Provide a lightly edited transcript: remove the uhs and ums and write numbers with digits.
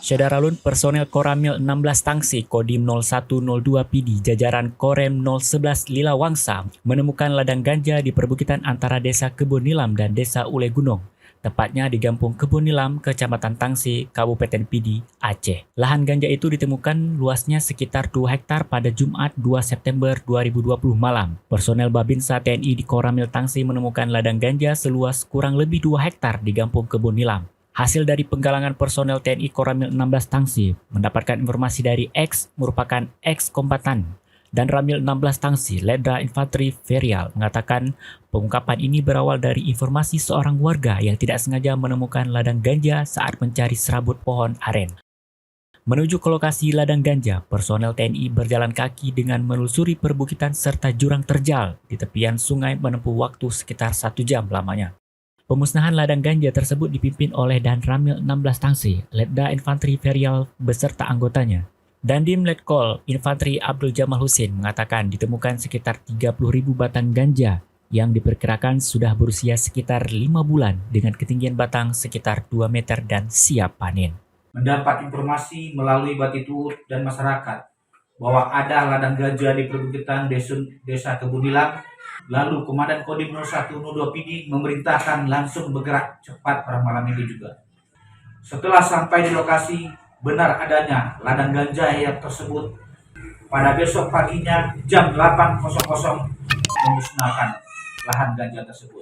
Syedaralun personel Koramil 16 Tangsi Kodim 0102 PD jajaran Korem 011 Lila Wangsa menemukan ladang ganja di perbukitan antara Desa Kebun Nilam dan Desa Ule Gunung, tepatnya di Kampung Kebun Nilam, Kecamatan Tangsi, Kabupaten Pidi, Aceh. Lahan ganja itu ditemukan luasnya sekitar 2 hektar pada Jumat 2 September 2020 malam. Personel Babinsa TNI di Koramil Tangsi menemukan ladang ganja seluas kurang lebih 2 hektar di Kampung Kebun Nilam. Hasil dari penggalangan personel TNI Koramil 16 Tangsi mendapatkan informasi dari X merupakan ex-kombatan dan Ramil 16 Tangsi, Letda Infanteri Ferial, mengatakan pengungkapan ini berawal dari informasi seorang warga yang tidak sengaja menemukan ladang ganja saat mencari serabut pohon aren. Menuju ke lokasi ladang ganja, personel TNI berjalan kaki dengan menelusuri perbukitan serta jurang terjal di tepian sungai menempuh waktu sekitar 1 jam lamanya. Pemusnahan ladang ganja tersebut dipimpin oleh Dan Ramil 16 Tangsi, Letda Infanteri Ferial beserta anggotanya. Dandim Letkol Infanteri Abdul Jamal Husin mengatakan ditemukan sekitar 30.000 batang ganja yang diperkirakan sudah berusia sekitar 5 bulan dengan ketinggian batang sekitar 2 meter dan siap panen. Mendapat informasi melalui Batituur dan masyarakat bahwa ada ladang ganja di perbukitan Desa Kebun Nilam. Lalu Komandan Kodim 0102 PD memerintahkan langsung bergerak cepat pada malam itu juga. Setelah sampai di lokasi, benar adanya ladang ganja yang tersebut. Pada besok paginya jam 8.00 memusnahkan lahan ganja tersebut.